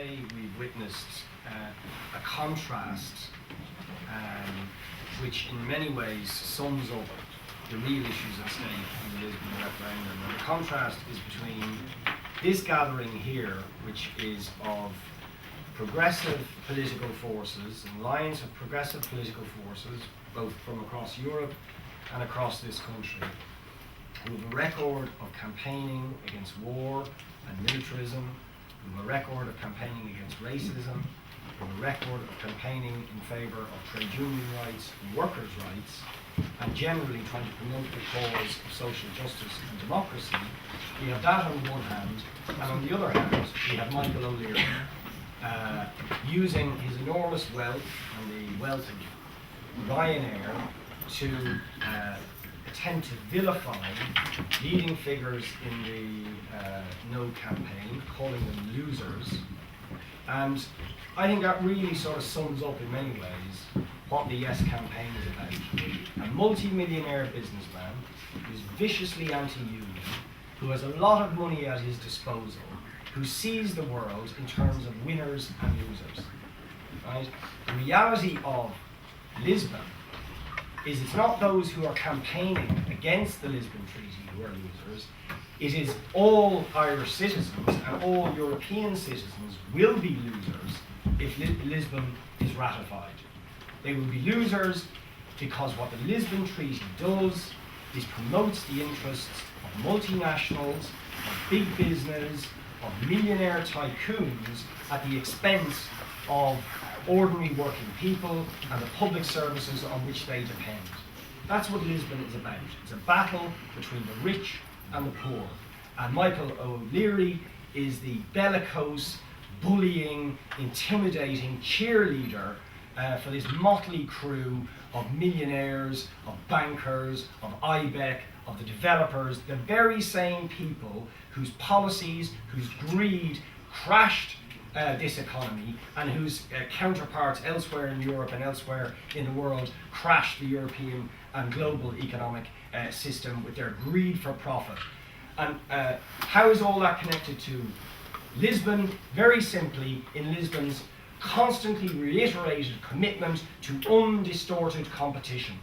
today we've witnessed a contrast which in many ways sums up the real issues at stake in the Lisbon referendum. And the contrast is between this gathering here, which is of progressive political forces, an alliance of progressive political forces, both from across Europe and across this country, who have a record of campaigning against war and militarism, who have a record of campaigning against racism, who have a record of campaigning in favour of trade union rights and workers' rights, and generally trying to promote the cause of social justice and democracy. We have that on the one hand, and on the other hand, we have Michael O'Leary using his enormous wealth and the wealth of Ryanair to attempt to vilify leading figures in the No campaign, calling them losers. And I think that really sort of sums up in many ways what the Yes campaign is about. A multi-millionaire businessman who's viciously anti-union, who has a lot of money at his disposal, who sees the world in terms of winners and losers. Right? The reality of Lisbon is it's not those who are campaigning against the Lisbon Treaty who are losers. It is all Irish citizens and all European citizens will be losers if Lisbon is ratified. They will be losers because what the Lisbon Treaty does is promotes the interests of multinationals, of big business, of millionaire tycoons at the expense of ordinary working people and the public services on which they depend. That's what Lisbon is about. It's a battle between the rich and the poor. And Michael O'Leary is the bellicose, bullying, intimidating cheerleader for this motley crew of millionaires, of bankers, of IBEC, of the developers, the very same people whose policies, whose greed crashed this economy, and whose counterparts elsewhere in Europe and elsewhere in the world crashed the European and global economic system with their greed for profit. And how is all that connected to Lisbon? Very simply, in Lisbon's constantly reiterated commitment to undistorted competition.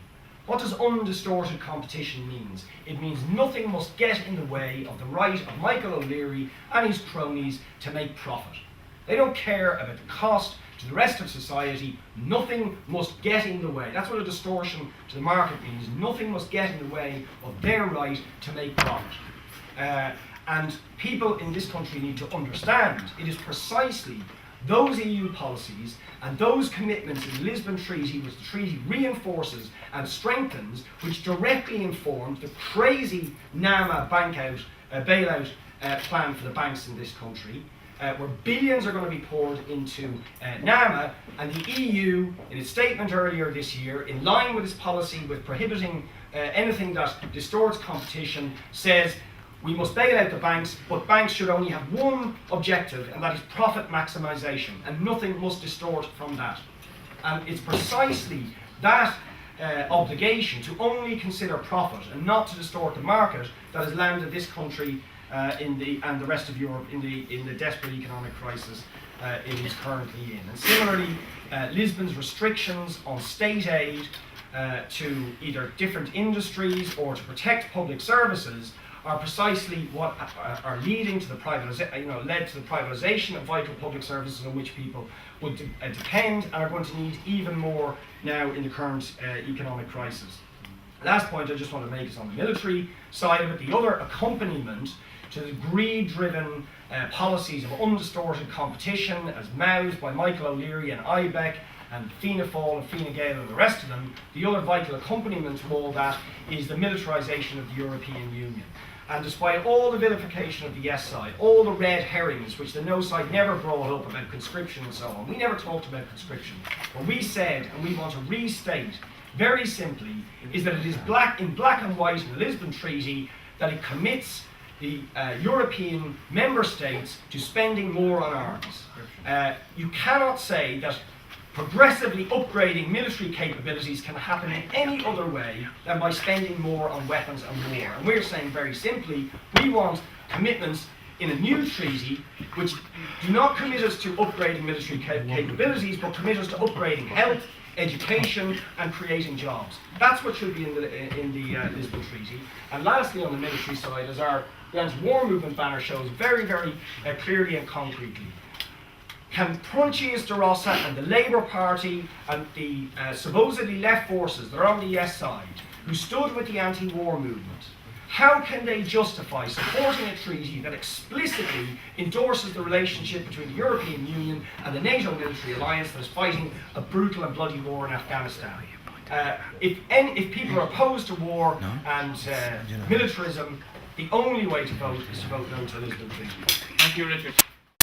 What does undistorted competition mean? It means nothing must get in the way of the right of Michael O'Leary and his cronies to make profit. They don't care about the cost to the rest of society. Nothing must get in the way. That's what a distortion to the market means. Nothing must get in the way of their right to make profit. And people in this country need to understand it is precisely those EU policies and those commitments in the Lisbon Treaty, which the treaty reinforces and strengthens, which directly informed the crazy NAMA bailout plan for the banks in this country, where billions are going to be poured into NAMA, and the EU, in its statement earlier this year, in line with its policy with prohibiting anything that distorts competition, says we must bail out the banks, but banks should only have one objective, and that is profit maximisation, and nothing must distort from that. And it's precisely that obligation to only consider profit and not to distort the market that has landed this country and the rest of Europe in the desperate economic crisis it is currently in. And similarly, Lisbon's restrictions on state aid to either different industries or to protect public services are precisely what are leading to the led to the privatisation of vital public services on which people would depend and are going to need even more now in the current economic crisis. Last point I just want to make is on the military side of it, the other accompaniment to the greed-driven policies of undistorted competition as mouthed by Michael O'Leary and IBEC and Fianna Fáil and Fine Gael and the rest of them, the other vital accompaniment to all that is the militarisation of the European Union. And despite all the vilification of the yes side, all the red herrings which the no side never brought up about conscription and so on, we never talked about conscription. What we said, and we want to restate very simply, is that it is in black and white in the Lisbon Treaty that it commits the European member states to spending more on arms. You cannot say that progressively upgrading military capabilities can happen in any other way than by spending more on weapons and war. And we're saying very simply, we want commitments in a new treaty which do not commit us to upgrading military capabilities, but commit us to upgrading health, education, and creating jobs. That's what should be in the Lisbon Treaty. And lastly, on the military side, as our the anti-war movement banner shows very, very clearly and concretely, can Prunchias de Rossa and the Labour Party and the supposedly left forces that are on the yes side, who stood with the anti-war movement, how can they justify supporting a treaty that explicitly endorses the relationship between the European Union and the NATO military alliance that is fighting a brutal and bloody war in Afghanistan? If people are opposed to war and militarism, the only way to vote is to vote no to the Lisbon Treaty. Thank you, Richard.